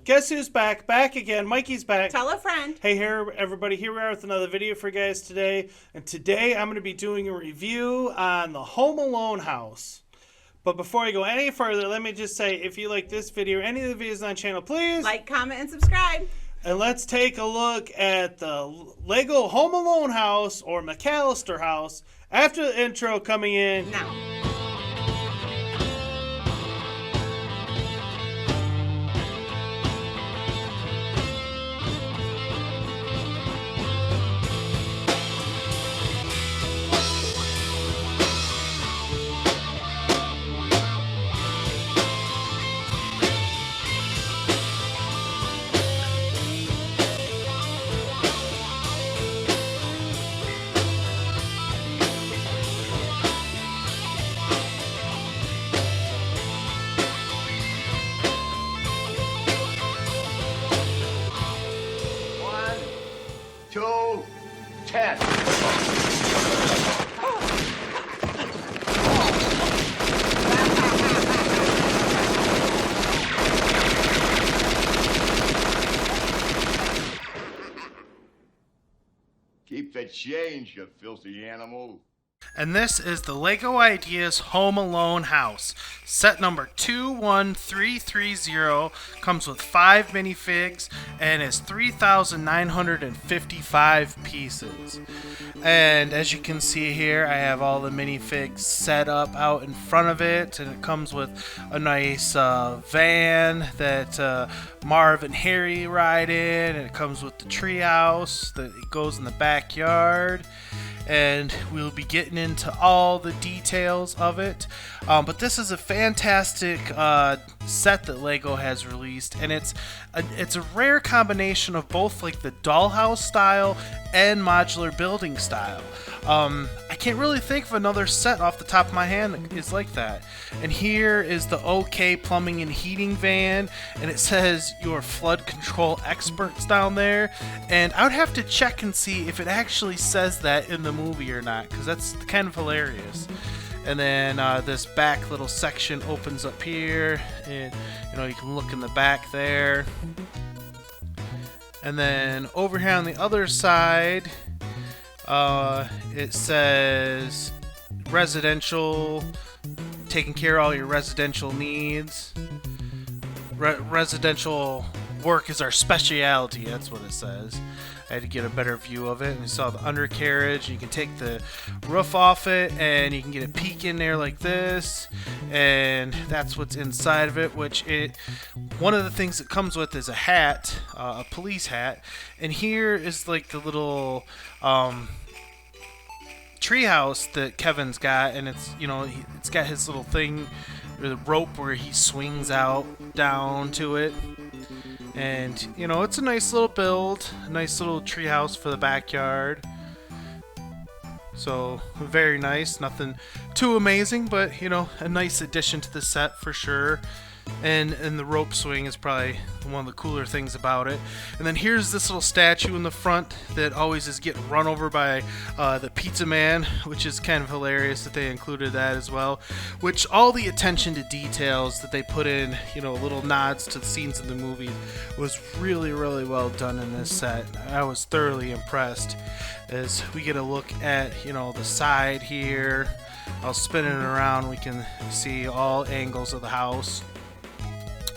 Guess who's back? Back again. Mikey's back. Tell a friend. Hey, here, everybody. Here we are with another video for you guys today. And today I'm going to be doing a review on the Home Alone house. But before I go any further, let me just say, if you like this video or any of the videos on the channel, please like, comment, and subscribe. And let's take a look at the Lego Home Alone house, or McAllister house, after the intro coming in now. Keep the change, you filthy animal. And this is the Lego Ideas Home Alone house. Set number 21330 comes with 5 minifigs and is 3,955 pieces. And as you can see here, I have all the minifigs set up out in front of it, and it comes with a nice van that Marv and Harry ride in, and it comes with the treehouse that goes in the backyard. And we'll be getting into all the details of it. But this is a fantastic set that Lego has released, and it's a rare combination of both like the dollhouse style and modular building style. I can't really think of another set off the top of my hand that is like that. And here is the OK Plumbing and Heating van, and it says your flood control experts down there. And I would have to check and see if it actually says that in the movie or not, because that's kind of hilarious. And then this back little section opens up here, and you can look in the back there. And then over here on the other side, it says residential, taking care of all your residential needs. Residential work is our specialty, that's what it says. I had to get a better view of it, and we saw the undercarriage. You can take the roof off it, and you can get a peek in there like this, and that's what's inside of it. One of the things it comes with is a hat, a police hat, and here is like the little treehouse that Kevin's got, and it's it's got his little thing, or the rope where he swings out down to it. And it's a nice little build, a nice little treehouse for the backyard. So very nice, nothing too amazing, but a nice addition to the set for sure. And the rope swing is probably one of the cooler things about it. And then here's this little statue in the front that always is getting run over by the pizza man, which is kind of hilarious that they included that as well. Which all the attention to details that they put in, little nods to the scenes in the movie, was really, really well done in this set. I was thoroughly impressed. As we get a look at, the side here, I'll spin it around, we can see all angles of the house.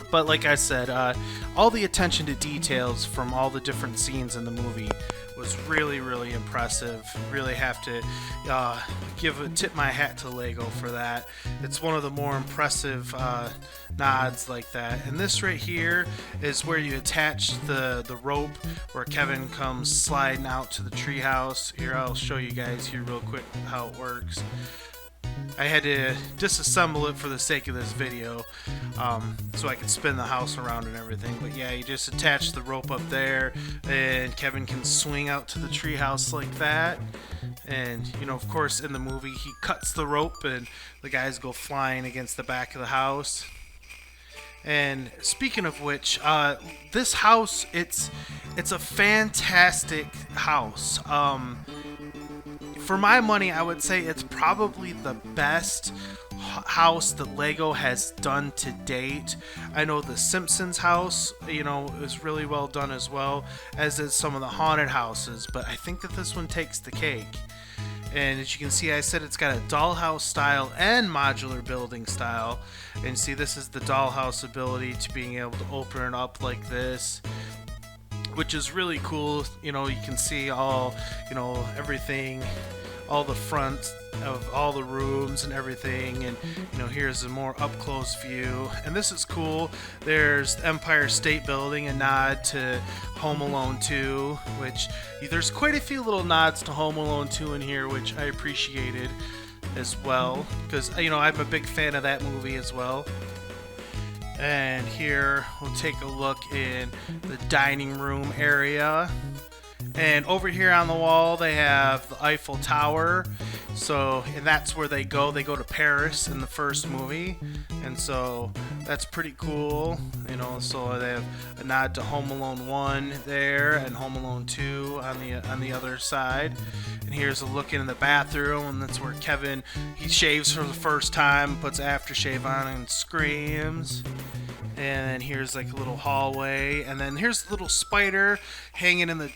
But like I said, all the attention to details from all the different scenes in the movie was really, really impressive. Really have to tip my hat to Lego for that. It's one of the more impressive nods like that. And this right here is where you attach the rope where Kevin comes sliding out to the treehouse. Here, I'll show you guys here real quick how it works. I had to disassemble it for the sake of this video, so I could spin the house around and everything. But yeah, you just attach the rope up there, and Kevin can swing out to the treehouse like that. And of course, in the movie, he cuts the rope, and the guys go flying against the back of the house. And speaking of which, this house, it's a fantastic house. For my money, I would say it's probably the best house that Lego has done to date. I know the Simpsons house, you know, is really well done as well, as is some of the haunted houses, but I think that this one takes the cake. And as you can see, I said it's got a dollhouse style and modular building style. And see, this is the dollhouse ability to being able to open it up like this, which is really cool. You know, you can see all, you know, everything, all the front of all the rooms and everything. And you know, here's a more up close view, and this is cool. There's Empire State Building, a nod to Home Alone 2, which there's quite a few little nods to Home Alone 2 in here, which I appreciated as well, because you know, I'm a big fan of that movie as well. And here we'll take a look in the dining room area. And over here on the wall they have the Eiffel Tower. So, and that's where they go. They go to Paris in the first movie. And so that's pretty cool. You know, so they have a nod to Home Alone 1 there and Home Alone 2 on the other side. And here's a look in the bathroom, and that's where Kevin, he shaves for the first time, puts aftershave on and screams. And then here's like a little hallway, and then here's the little spider hanging in the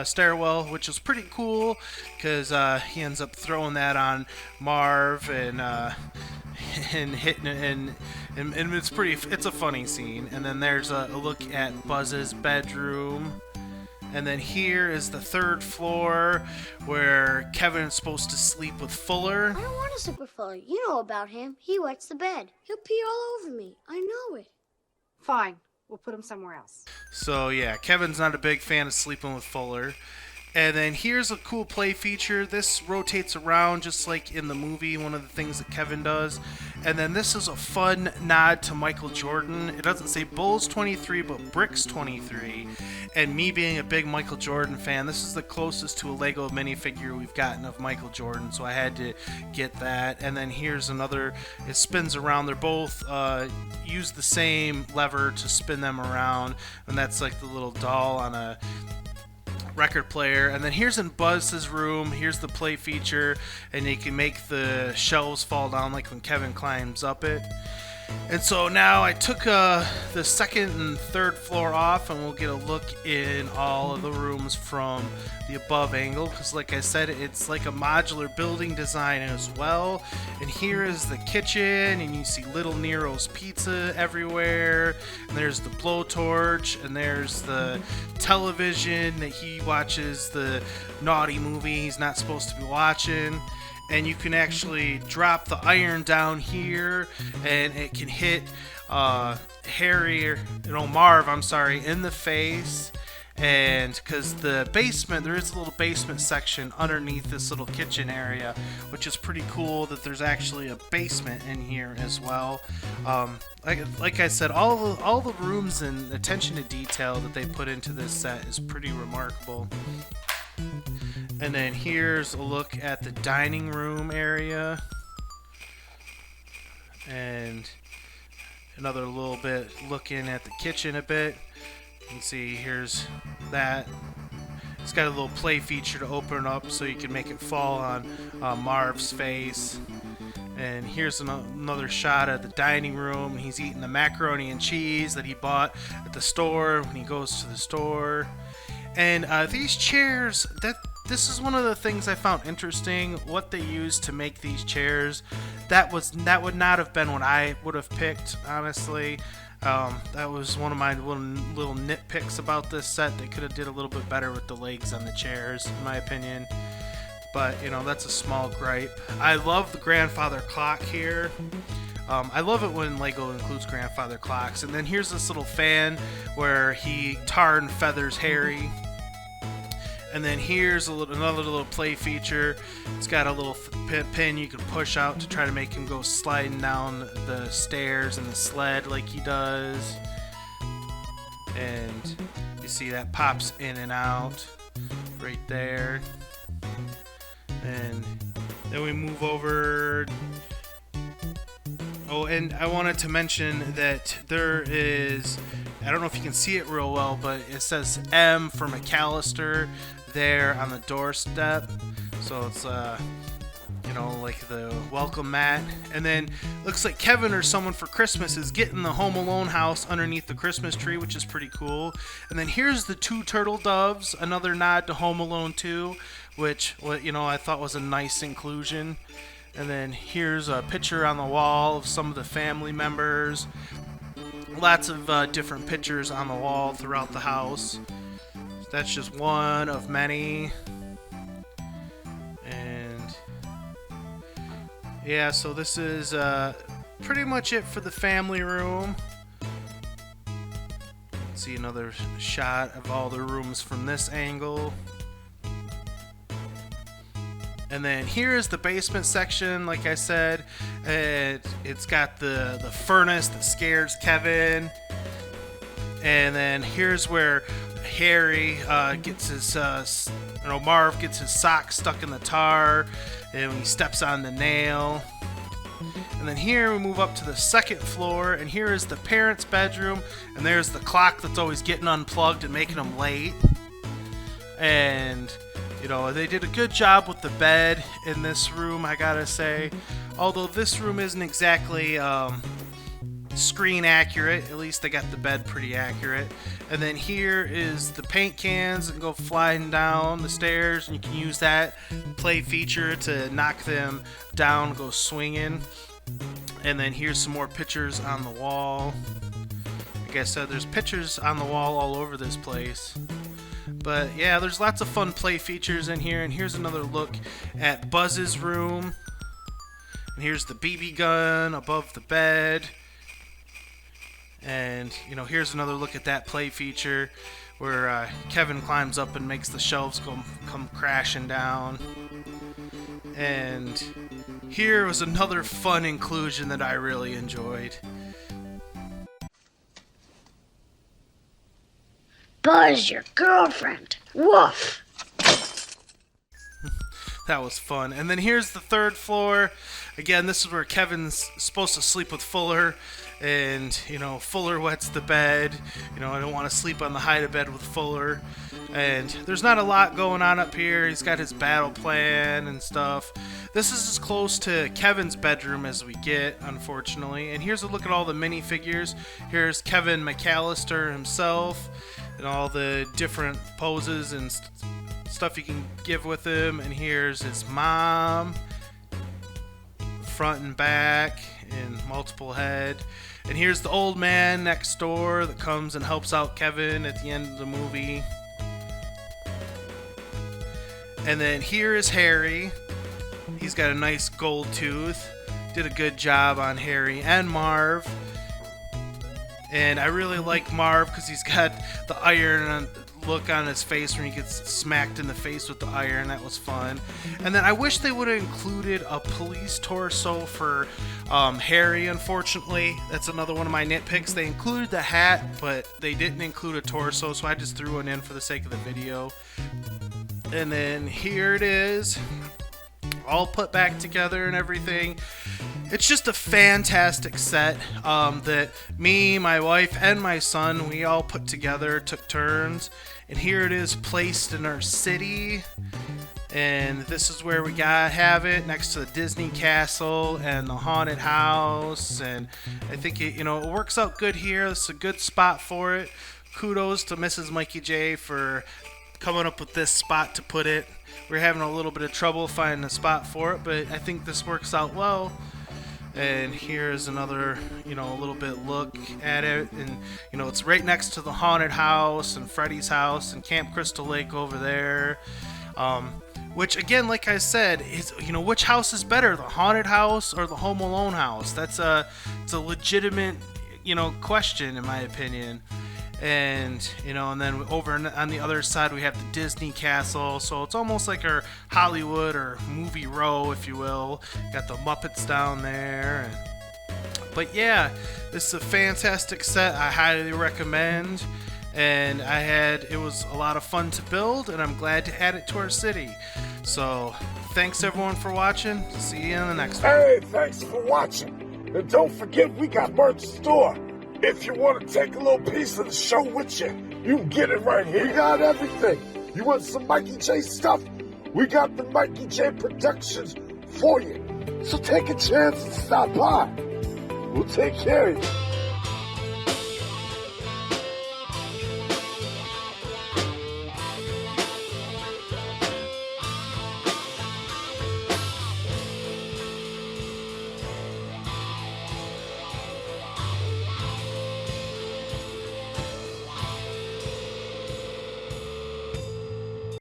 stairwell, which is pretty cool because he ends up throwing that on Marv and hitting it, and it's a funny scene. And then there's a look at Buzz's bedroom. And then here is the third floor where Kevin's supposed to sleep with Fuller. I don't want to sleep with Fuller. You know about him. He wets the bed. He'll pee all over me. I know it. Fine. We'll put him somewhere else. So yeah, Kevin's not a big fan of sleeping with Fuller. And then here's a cool play feature. This rotates around just like in the movie, one of the things that Kevin does. And then this is a fun nod to Michael Jordan. It doesn't say Bulls 23, but Bricks 23. And me being a big Michael Jordan fan, this is the closest to a Lego minifigure we've gotten of Michael Jordan, so I had to get that. And then here's another, it spins around. They're both use the same lever to spin them around, and that's like the little doll on a record player. And then here's in Buzz's room, here's the play feature, and you can make the shelves fall down like when Kevin climbs up it. And so now I took the second and third floor off, and we'll get a look in all of the rooms from the above angle, because like I said, it's like a modular building design as well. And here is the kitchen, and you see Little Nero's pizza everywhere, and there's the blowtorch, and there's the television that he watches the naughty movie he's not supposed to be watching. And you can actually drop the iron down here, and it can hit Marv, in the face. And because the basement, there is a little basement section underneath this little kitchen area, which is pretty cool that there's actually a basement in here as well. Like I said, all the rooms and attention to detail that they put into this set is pretty remarkable. And then here's a look at the dining room area, and another little bit looking at the kitchen a bit. You can see here's that. It's got a little play feature to open it up so you can make it fall on Marv's face. And here's another shot of the dining room. He's eating the macaroni and cheese that he bought at the store when he goes to the store. And these chairs, this is one of the things I found interesting, what they used to make these chairs. That would not have been what I would have picked, honestly. That was one of my little nitpicks about this set. They could have did a little bit better with the legs on the chairs, in my opinion. But, you know, that's a small gripe. I love the grandfather clock here. I love it when Lego includes grandfather clocks. And then here's this little fan where he tar and feathers Harry. And then here's another little play feature. It's got a little pin you can push out to try to make him go sliding down the stairs in the sled like he does. And you see that pops in and out right there. And then we move over. Oh, and I wanted to mention that there is, I don't know if you can see it real well, but it says M for McAllister there on the doorstep. So it's you know, like the welcome mat. And then looks like Kevin or someone for Christmas is getting the Home Alone house underneath the Christmas tree, which is pretty cool. And then here's the 2 turtle doves, another nod to Home Alone 2, which, you know, I thought was a nice inclusion. And then here's a picture on the wall of some of the family members. Lots of different pictures on the wall throughout the house. That's just one of many. And yeah, so this is pretty much it for the family room. Let's see another shot of all the rooms from this angle. And then here's the basement section, like I said. It's got the furnace that scares Kevin. And then here's where Harry gets his, Marv gets his sock stuck in the tar, and when he steps on the nail. And then here we move up to the 2nd floor, and here is the parents' bedroom, and there's the clock that's always getting unplugged and making them late. And you know, they did a good job with the bed in this room, I gotta say. Although this room isn't exactly screen accurate, at least they got the bed pretty accurate. And then here is the paint cans that go flying down the stairs, and you can use that play feature to knock them down, go swinging. And then here's some more pictures on the wall. Like I said, there's pictures on the wall all over this place. But yeah, there's lots of fun play features in here. And here's another look at Buzz's room. And here's the BB gun above the bed. And, you know, here's another look at that play feature where Kevin climbs up and makes the shelves come crashing down. And here was another fun inclusion that I really enjoyed. Buzz, your girlfriend. Woof. That was fun. And then here's the 3rd floor. Again, this is where Kevin's supposed to sleep with Fuller. And, you know, Fuller wets the bed. You know, I don't want to sleep on the hide-a-bed with Fuller. And there's not a lot going on up here. He's got his battle plan and stuff. This is as close to Kevin's bedroom as we get, unfortunately. And here's a look at all the minifigures. Here's Kevin McAllister himself and all the different poses and stuff you can give with him. And here's his mom, front and back, and multiple head. And here's the old man next door that comes and helps out Kevin at the end of the movie. And then here is Harry. He's got a nice gold tooth. Did a good job on Harry and Marv. And I really like Marv because he's got the iron look on his face when he gets smacked in the face with the iron. That was fun. And then I wish they would have included a police torso for Harry, unfortunately. That's another one of my nitpicks. They included the hat, but they didn't include a torso, so I just threw one in for the sake of the video. And then here it is, all put back together and everything. It's just a fantastic set that me, my wife, and my son, we all put together, took turns. And here it is placed in our city. And this is where we have it, next to the Disney Castle and the haunted house. And I think it works out good here. It's a good spot for it. Kudos to Mrs. Mikey J for coming up with this spot to put it. We're having a little bit of trouble finding a spot for it, but I think this works out well. And here's another, a little bit look at it. And, it's right next to the haunted house and Freddy's house and Camp Crystal Lake over there. Which, again, like I said, is, which house is better, the haunted house or the Home Alone house? It's a legitimate, question, in my opinion. And, and then over on the other side, we have the Disney Castle. So it's almost like our Hollywood or movie row, if you will. Got the Muppets down there. But yeah, this is a fantastic set. I highly recommend. And it was a lot of fun to build, and I'm glad to add it to our city. So thanks everyone for watching. See you in the next one. Hey, thanks for watching. And don't forget, we got merch store. If you want to take a little piece of the show with you, you can get it right here. We got everything. You want some Mikey J stuff? We got the Mikey J Productions for you. So take a chance and stop by. We'll take care of you.